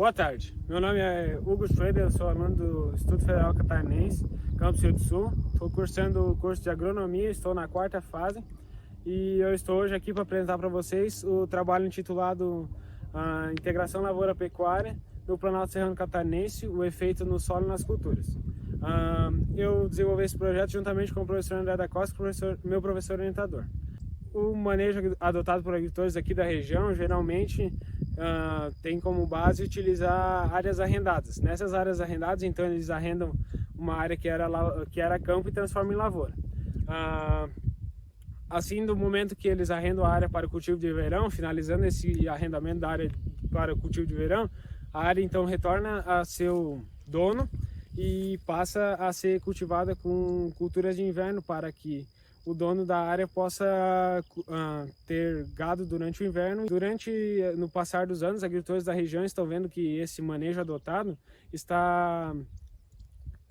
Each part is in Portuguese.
Boa tarde, meu nome é Hugo Schroeder, eu sou aluno do Instituto Federal Catarinense, Campus Rio do Sul. Estou cursando o curso de agronomia, estou na 4ª fase e eu estou hoje aqui para apresentar para vocês o trabalho intitulado Integração Lavoura-Pecuária do Planalto Serrano Catarinense, o efeito no solo e nas culturas. Eu desenvolvi esse projeto juntamente com o professor André da Costa, meu professor orientador. O manejo adotado por agricultores aqui da região geralmente tem como base utilizar áreas arrendadas. Nessas áreas arrendadas, então, eles arrendam uma área que era campo e transformam em lavoura. Assim, do momento que eles arrendam a área para o cultivo de verão, finalizando esse arrendamento da área para o cultivo de verão, a área então retorna a seu dono e passa a ser cultivada com culturas de inverno para que o dono da área possa ter gado durante o inverno. No passar dos anos, agricultores da região estão vendo que esse manejo adotado está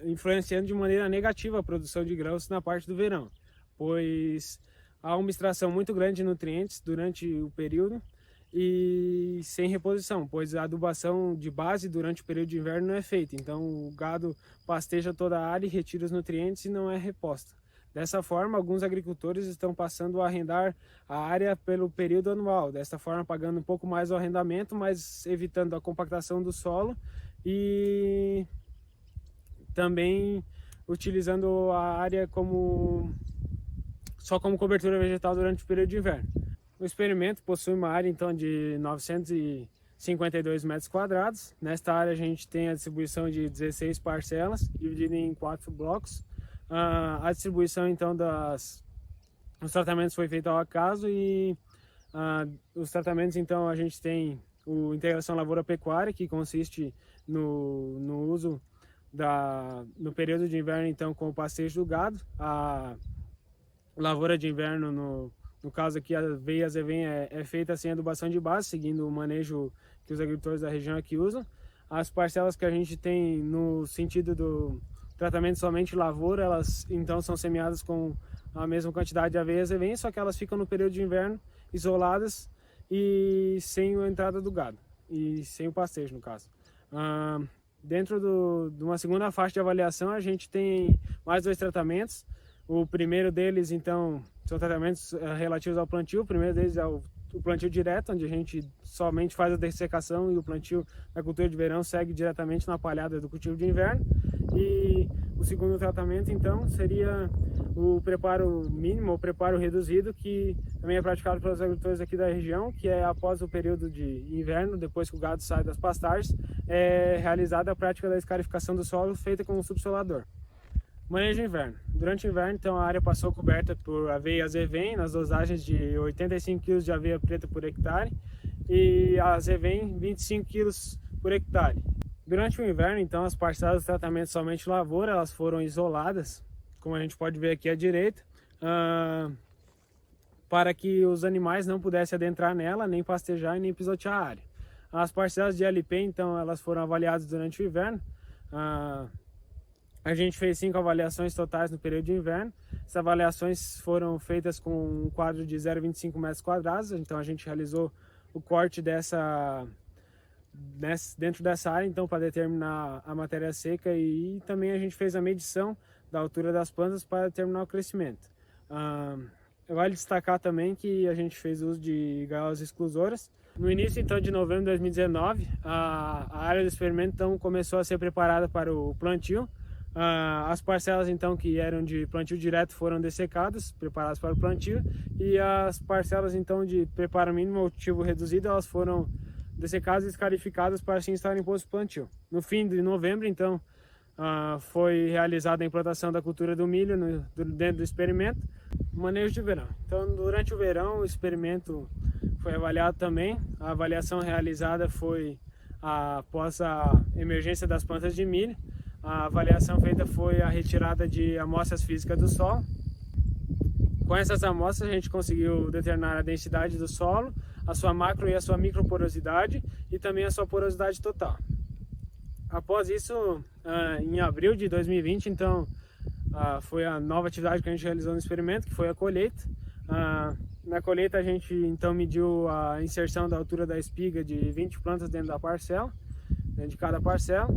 influenciando de maneira negativa a produção de grãos na parte do verão, pois há uma extração muito grande de nutrientes durante o período e sem reposição, pois a adubação de base durante o período de inverno não é feita. Então o gado pasteja toda a área e retira os nutrientes e não é reposta. Dessa forma, alguns agricultores estão passando a arrendar a área pelo período anual, desta forma pagando um pouco mais o arrendamento, mas evitando a compactação do solo e também utilizando a área só como cobertura vegetal durante o período de inverno. O experimento possui uma área então de 952 metros quadrados. Nesta área a gente tem a distribuição de 16 parcelas, dividida em 4 blocos. A distribuição então dos tratamentos foi feita ao acaso e os tratamentos então a gente tem o integração lavoura-pecuária, que consiste no uso no período de inverno então com o pastejo do gado. A lavoura de inverno, no caso aqui a aveia azevém é feita sem adubação de base, seguindo o manejo que os agricultores da região aqui usam. As parcelas que a gente tem no sentido do tratamento somente lavoura, elas então são semeadas com a mesma quantidade de aveia azevém, só que elas ficam no período de inverno isoladas e sem a entrada do gado e sem o pastejo, no caso. Dentro de uma segunda faixa de avaliação, a gente tem mais 2 tratamentos. O primeiro deles, então, são tratamentos relativos ao plantio. O primeiro deles é o plantio direto, onde a gente somente faz a dessecação e o plantio da cultura de verão segue diretamente na palhada do cultivo de inverno. E o segundo tratamento, então, seria o preparo mínimo ou preparo reduzido, que também é praticado pelos agricultores aqui da região, que é após o período de inverno, depois que o gado sai das pastagens, é realizada a prática da escarificação do solo feita com um subsolador. Manejo inverno. Durante o inverno, então, a área passou coberta por aveia azevém, nas dosagens de 85 kg de aveia preta por hectare e a azevém 25 kg por hectare. Durante o inverno, então, as parcelas de tratamento somente lavoura, elas foram isoladas, como a gente pode ver aqui à direita, para que os animais não pudessem adentrar nela, nem pastejar e nem pisotear a área. As parcelas de LP, então, elas foram avaliadas durante o inverno. A gente fez 5 avaliações totais no período de inverno. Essas avaliações foram feitas com um quadro de 0,25 metros quadrados, então a gente realizou o corte dentro dessa área, então, para determinar a matéria seca e também a gente fez a medição da altura das plantas para determinar o crescimento. Vale destacar também que a gente fez uso de gaiolas exclusoras. No início então de novembro de 2019, a área do experimento então começou a ser preparada para o plantio. As parcelas então que eram de plantio direto foram dessecadas, preparadas para o plantio, e as parcelas então de preparo mínimo ou cultivo reduzido, elas foram dessecadas e escarificadas para assim estarem postos para plantio. No fim de novembro, então, foi realizada a implantação da cultura do milho dentro do experimento. Manejo de verão. Então, durante o verão, o experimento foi avaliado também. A avaliação realizada foi após a emergência das plantas de milho. A avaliação feita foi a retirada de amostras físicas do solo. Com essas amostras, a gente conseguiu determinar a densidade do solo, a sua macro e a sua microporosidade e também a sua porosidade total. Após isso, em abril de 2020, então, foi a nova atividade que a gente realizou no experimento, que foi a colheita. Na colheita a gente então mediu a inserção da altura da espiga de 20 plantas dentro da parcela. dentro de cada parcela.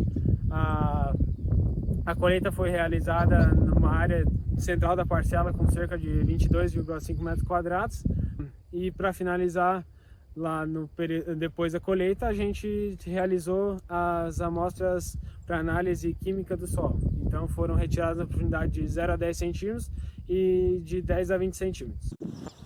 A colheita foi realizada numa área central da parcela com cerca de 22,5 metros quadrados. E para finalizar, lá depois da colheita, a gente realizou as amostras para análise química do solo. Então foram retiradas a profundidade de 0 a 10 centímetros e de 10 a 20 centímetros.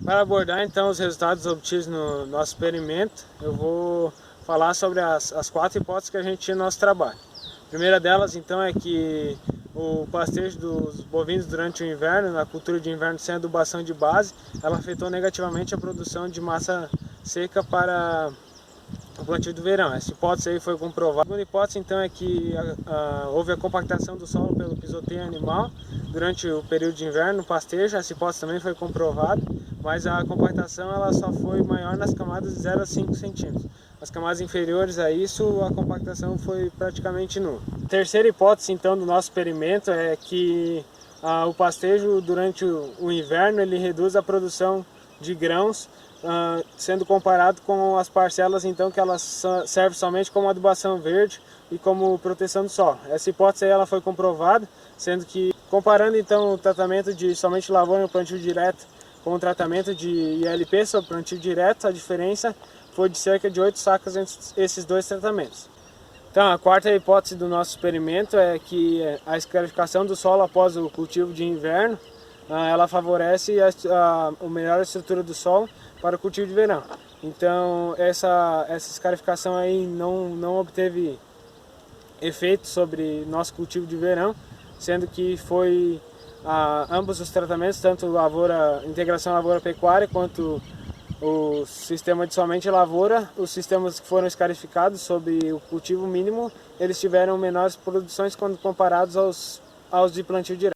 Para abordar então os resultados obtidos no nosso experimento, eu vou falar sobre as 4 hipóteses que a gente tinha no nosso trabalho. A primeira delas então é que o pastejo dos bovinos durante o inverno, na cultura de inverno sem adubação de base, ela afetou negativamente a produção de massa seca para o plantio do verão. Essa hipótese aí foi comprovada. A segunda hipótese então é que houve a compactação do solo pelo pisoteio animal durante o período de inverno no pastejo. Essa hipótese também foi comprovada, mas a compactação ela só foi maior nas camadas de 0 a 5 centímetros. As camadas inferiores a isso, a compactação foi praticamente nula. A terceira hipótese então do nosso experimento é que o pastejo durante o inverno ele reduz a produção de grãos, sendo comparado com as parcelas então que elas servem somente como adubação verde e como proteção do solo. Essa hipótese aí, ela foi comprovada, sendo que comparando então o tratamento de somente lavoura no plantio direto com o tratamento de ILP sobre plantio direto, a diferença foi de cerca de 8 sacas entre esses dois tratamentos. Então, a quarta hipótese do nosso experimento é que a escarificação do solo após o cultivo de inverno, ela favorece a melhor estrutura do solo para o cultivo de verão. Então, essa escarificação aí não obteve efeito sobre nosso cultivo de verão, sendo que foi ambos os tratamentos, tanto integração lavoura-pecuária quanto o sistema de somente lavoura, os sistemas que foram escarificados sob o cultivo mínimo, eles tiveram menores produções quando comparados aos de plantio direto.